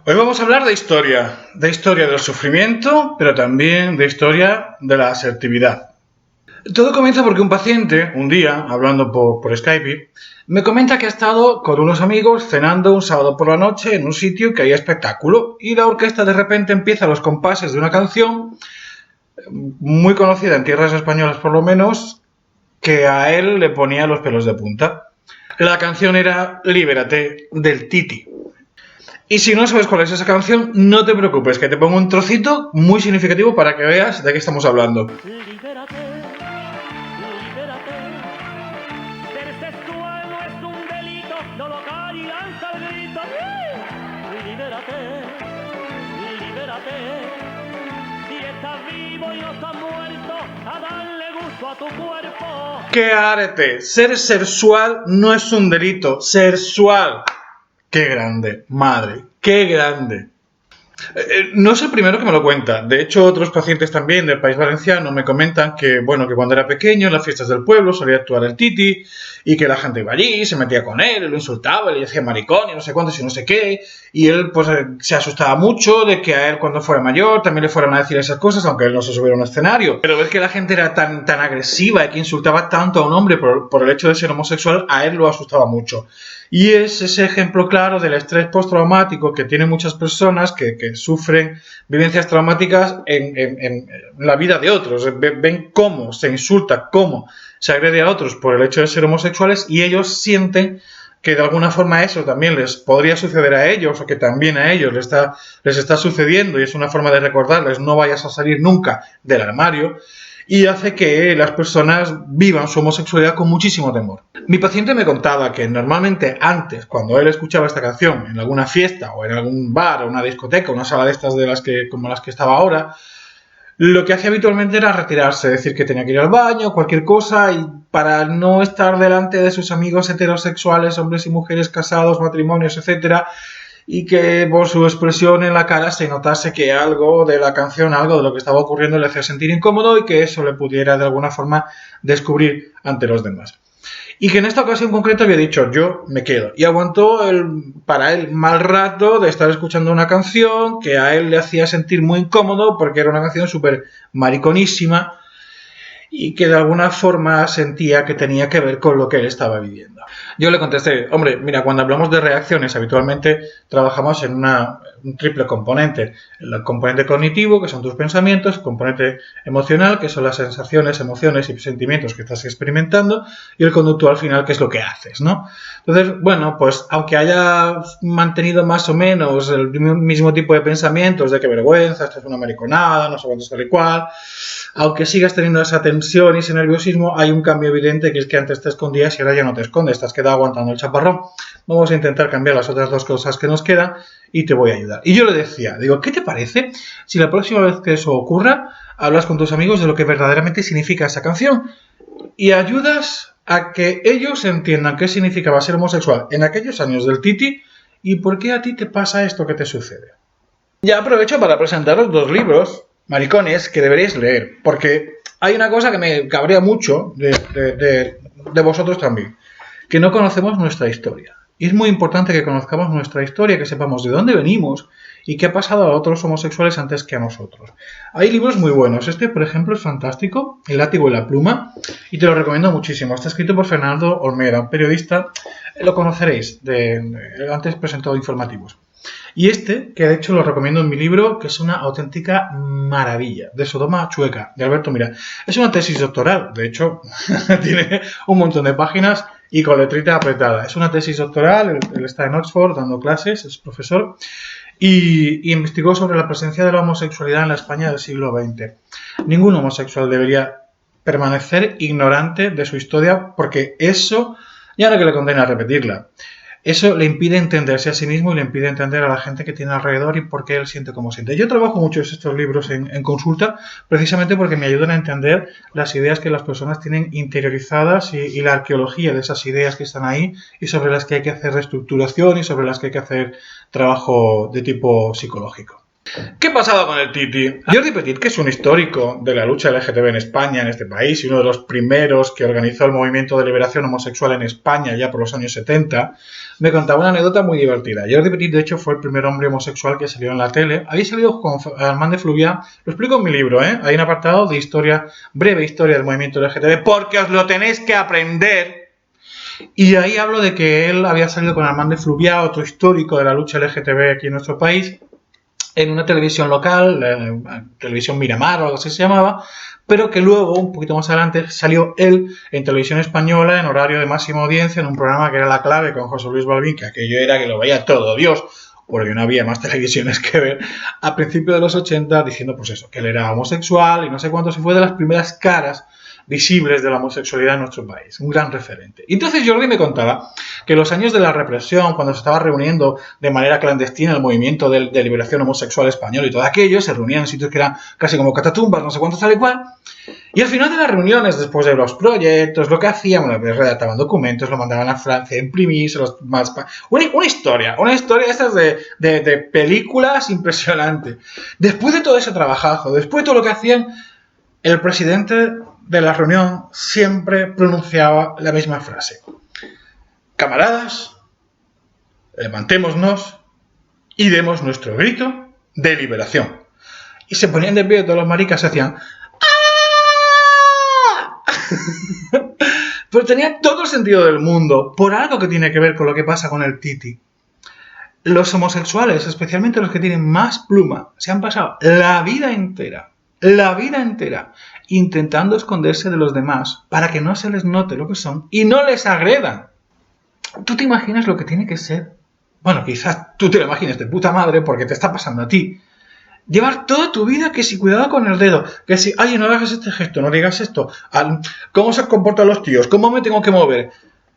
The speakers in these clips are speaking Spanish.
Hoy vamos a hablar de historia del sufrimiento, pero también de historia de la asertividad. Todo comienza porque un paciente, un día, hablando por Skype, me comenta que ha estado con unos amigos cenando un sábado por la noche en un sitio que hay espectáculo y la orquesta de repente empieza los compases de una canción muy conocida en tierras españolas por lo menos, que a él le ponía los pelos de punta. La canción era Libérate del Titi. Y si no sabes cuál es esa canción, no te preocupes, que te pongo un trocito muy significativo para que veas de qué estamos hablando. Libérate, libérate. Ser sexual no es un delito, no lo cae y lanza el grito. Libérate, libérate. Si estás vivo y no estás muerto, a darle gusto a tu cuerpo. ¡Qué arete! Ser sexual no es un delito, sexual. ¡Qué grande! Madre, qué grande. No es el primero que me lo cuenta. De hecho, otros pacientes también del País Valenciano me comentan que, bueno, que cuando era pequeño en las fiestas del pueblo solía actuar el Titi y que la gente iba allí, se metía con él, y lo insultaba, y le decía maricón y no sé cuántos y no sé qué. Y él, pues, se asustaba mucho de que a él cuando fuera mayor también le fueran a decir esas cosas, aunque él no se subiera a un escenario. Pero ver que la gente era tan agresiva y que insultaba tanto a un hombre por el hecho de ser homosexual, a él lo asustaba mucho. Y es ese ejemplo claro del estrés postraumático que tienen muchas personas que sufren vivencias traumáticas en la vida de otros. Ven cómo se insulta, cómo se agrede a otros por el hecho de ser homosexuales y ellos sienten que de alguna forma eso también les podría suceder a ellos o que también a ellos les está sucediendo y es una forma de recordarles no vayas a salir nunca del armario y hace que las personas vivan su homosexualidad con muchísimo temor. Mi paciente me contaba que normalmente antes, cuando él escuchaba esta canción en alguna fiesta o en algún bar o una discoteca, una sala de estas como las que estaba ahora, lo que hacía habitualmente era retirarse, decir que tenía que ir al baño, cualquier cosa, y para no estar delante de sus amigos heterosexuales, hombres y mujeres casados, matrimonios, etcétera, y que por su expresión en la cara se notase que algo de la canción, algo de lo que estaba ocurriendo le hacía sentir incómodo y que eso le pudiera de alguna forma descubrir ante los demás. Y que en esta ocasión concreta había dicho, yo me quedo. Y aguantó para él mal rato de estar escuchando una canción que a él le hacía sentir muy incómodo porque era una canción súper mariconísima y que de alguna forma sentía que tenía que ver con lo que él estaba viviendo. Yo le contesté, hombre, mira, cuando hablamos de reacciones habitualmente trabajamos en un triple componente. El componente cognitivo, que son tus pensamientos, el componente emocional, que son las sensaciones, emociones y sentimientos que estás experimentando, y el conductual final, que es lo que haces, ¿no? Entonces, bueno, pues aunque haya mantenido más o menos el mismo tipo de pensamientos de que vergüenza, esto es una mariconada, no sé cuánto tal y cual, aunque sigas teniendo esa tensión y ese nerviosismo, hay un cambio evidente que es que antes te escondías y ahora ya no te escondes, te has quedado aguantando el chaparrón. Vamos a intentar cambiar las otras dos cosas que nos quedan y te voy a ayudar. Y yo le decía, digo, ¿qué te parece si la próxima vez que eso ocurra, hablas con tus amigos de lo que verdaderamente significa esa canción y ayudas a que ellos entiendan qué significaba ser homosexual en aquellos años del Titi y por qué a ti te pasa esto que te sucede? Ya aprovecho para presentaros dos libros, maricones, que deberéis leer, porque hay una cosa que me cabrea mucho de vosotros también, que no conocemos nuestra historia. Y es muy importante que conozcamos nuestra historia, que sepamos de dónde venimos y qué ha pasado a otros homosexuales antes que a nosotros. Hay libros muy buenos. Este, por ejemplo, es fantástico, El látigo y la pluma, y te lo recomiendo muchísimo. Está escrito por Fernando Olmeda, un periodista, lo conoceréis, antes presentado informativos. Y este, que de hecho lo recomiendo en mi libro, que es una auténtica maravilla, de Sodoma Chueca, de Alberto Mirá. Es una tesis doctoral, de hecho, tiene un montón de páginas y con letrita apretada. Es una tesis doctoral, él está en Oxford dando clases, es profesor, y investigó sobre la presencia de la homosexualidad en la España del siglo XX. Ningún homosexual debería permanecer ignorante de su historia porque eso ya no que le condena a repetirla. Eso le impide entenderse a sí mismo y le impide entender a la gente que tiene alrededor y por qué él siente como siente. Yo trabajo muchos estos libros en consulta precisamente porque me ayudan a entender las ideas que las personas tienen interiorizadas y la arqueología de esas ideas que están ahí y sobre las que hay que hacer reestructuración y sobre las que hay que hacer trabajo de tipo psicológico. ¿Qué pasaba con el Titi? Jordi Petit, que es un histórico de la lucha LGTB en España, en este país, y uno de los primeros que organizó el movimiento de liberación homosexual en España ya por los años 70, me contaba una anécdota muy divertida. Jordi Petit, de hecho, fue el primer hombre homosexual que salió en la tele. Había salido con Armand de Fluvià, lo explico en mi libro, ¿eh? Hay un apartado de historia, breve historia del movimiento LGTB, porque os lo tenéis que aprender. Y ahí hablo de que él había salido con Armand de Fluvià, otro histórico de la lucha LGTB aquí en nuestro país, en una televisión local, televisión Miramar o algo así se llamaba, pero que luego, un poquito más adelante, salió él en televisión española en horario de máxima audiencia en un programa que era La Clave con José Luis Balbín, que aquello era que lo veía todo Dios, porque no había más televisiones que ver, a principios de los 80, diciendo pues eso, que él era homosexual y no sé cuánto, se fue de las primeras caras visibles de la homosexualidad en nuestro país, un gran referente. Y entonces Jordi me contaba que en los años de la represión, cuando se estaba reuniendo de manera clandestina el movimiento de liberación homosexual español y todo aquello, se reunían en sitios que eran casi como catatumbas, no sé cuántos tal y cual, y al final de las reuniones, después de los proyectos, lo que hacían, bueno, pues redactaban documentos, lo mandaban a Francia a imprimir, los más... Una historia estas de películas impresionante. Después de todo ese trabajazo, después de todo lo que hacían, el presidente de la reunión siempre pronunciaba la misma frase. Camaradas, levantémonos y demos nuestro grito de liberación. Y se ponían de pie todos los maricas y hacían ¡ah! Pero tenía todo el sentido del mundo, por algo que tiene que ver con lo que pasa con el Titi. Los homosexuales, especialmente los que tienen más pluma, se han pasado la vida entera, intentando esconderse de los demás para que no se les note lo que son y no les agredan. ¿Tú te imaginas lo que tiene que ser? Bueno, quizás tú te lo imagines de puta madre porque te está pasando a ti. Llevar toda tu vida que si cuidado con el dedo, que si, ay, no hagas este gesto, no digas esto, cómo se comportan los tíos, cómo me tengo que mover,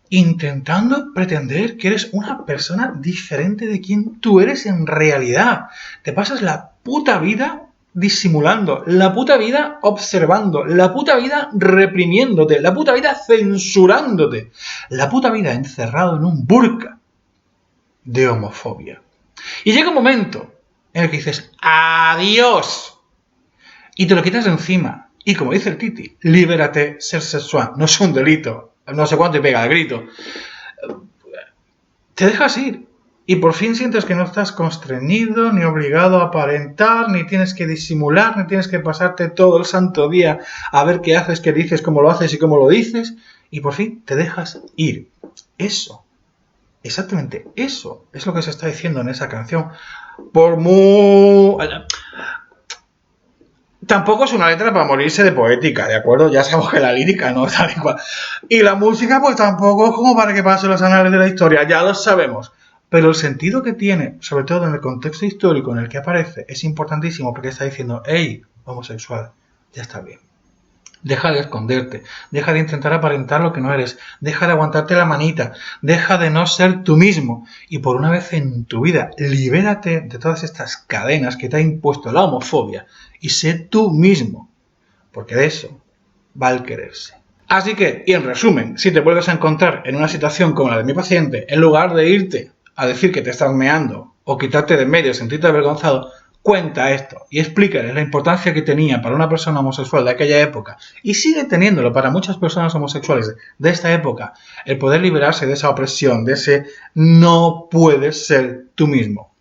intentando pretender que eres una persona diferente de quien tú eres en realidad. Te pasas la puta vida disimulando, la puta vida observando, la puta vida reprimiéndote, la puta vida censurándote, la puta vida encerrado en un burka de homofobia. Y llega un momento en el que dices, ¡adiós! Y te lo quitas de encima. Y como dice el Titi, libérate, ser sexual. No es un delito. No sé cuánto y pega el grito. Te dejas ir. Y por fin sientes que no estás constreñido, ni obligado a aparentar, ni tienes que disimular, ni tienes que pasarte todo el santo día a ver qué haces, qué dices, cómo lo haces y cómo lo dices. Y por fin te dejas ir. Eso, exactamente eso, es lo que se está diciendo en esa canción. Por muy... Tampoco es una letra para morirse de poética, ¿de acuerdo? Ya sabemos que la lírica no está igual. Y la música, pues tampoco es como para que pase los anales de la historia, ya lo sabemos. Pero el sentido que tiene, sobre todo en el contexto histórico en el que aparece, es importantísimo porque está diciendo, hey, homosexual, ya está bien. Deja de esconderte, deja de intentar aparentar lo que no eres, deja de aguantarte la manita, deja de no ser tú mismo y por una vez en tu vida libérate de todas estas cadenas que te ha impuesto la homofobia y sé tú mismo, porque de eso va el quererse. Así que, y en resumen, si te vuelves a encontrar en una situación como la de mi paciente, en lugar de irte a decir que te estás meando o quitarte de en medio, sentirte avergonzado, cuenta esto y explícale la importancia que tenía para una persona homosexual de aquella época y sigue teniéndolo para muchas personas homosexuales de esta época, el poder liberarse de esa opresión, de ese no puedes ser tú mismo.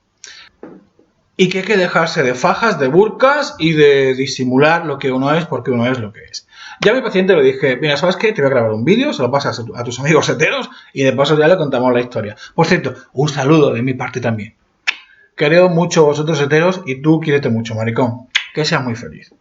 Y que hay que dejarse de fajas, de burkas y de disimular lo que uno es porque uno es lo que es. Ya a mi paciente le dije, mira, ¿sabes qué? Te voy a grabar un vídeo, se lo pasas a tus amigos heteros y de paso ya le contamos la historia. Por cierto, un saludo de mi parte también. Creo mucho vosotros heteros y tú quiérete mucho, maricón. Que seas muy feliz.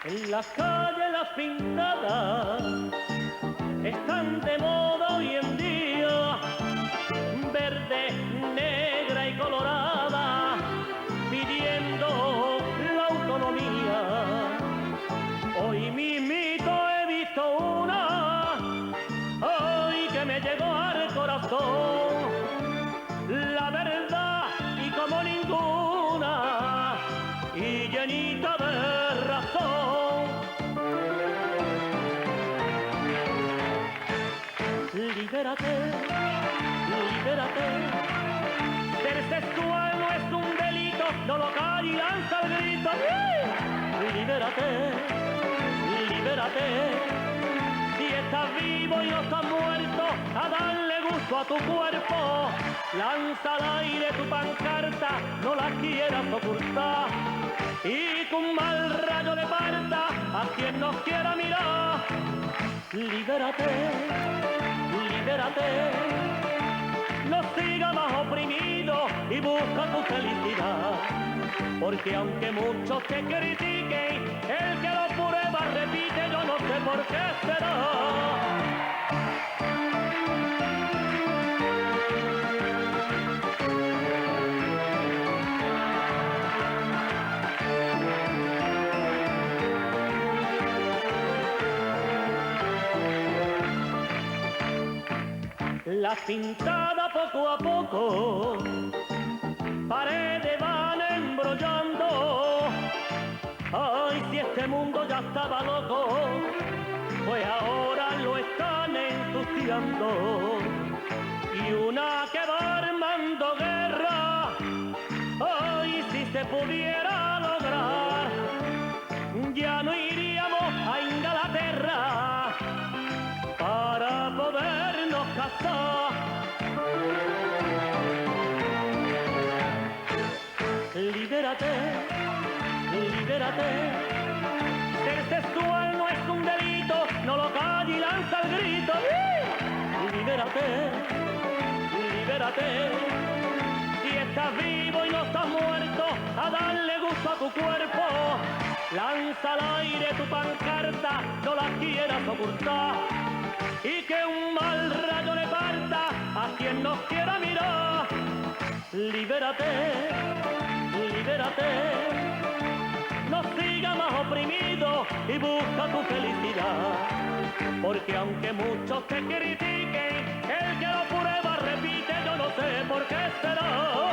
En las calles las pintadas están de moda hoy en día, verde, negra y colorada, pidiendo la autonomía. Hoy mismito he visto una, ay, que me llegó al corazón, la verdad y como ninguna. llenita de razón. Libérate, libérate. Ser sexual no es un delito, no lo calles y lanza el grito. Libérate, libérate. Si estás vivo y no estás muerto, a darle gusto a tu cuerpo. Lanza al aire tu pancarta, no la quieras ocultar. Y que un mal rayo le parta a quien nos quiera mirar. Libérate, libérate. No siga más oprimido y busca tu felicidad. Porque aunque muchos te critiquen, el que lo prueba repite, yo no sé por qué será. La pintada poco a poco, paredes van embrollando. Ay, si este mundo ya estaba loco, pues ahora lo están ensuciando. Y una que va armando guerra, ay, si se pudiera lograr, ya no iríamos a Inglaterra para podernos casar. Libérate, libérate. Ser sexual no es un delito, no lo calles y lanza el grito. Libérate, libérate. Si estás vivo y no estás muerto, a darle gusto a tu cuerpo. Lanza al aire tu pancarta, no la quieras ocultar. Y que un mal rayo le parta a quien nos quiera mirar. Libérate, libérate. No siga más oprimido y busca tu felicidad. Porque aunque muchos te critiquen, el que lo prueba repite, yo no sé por qué será.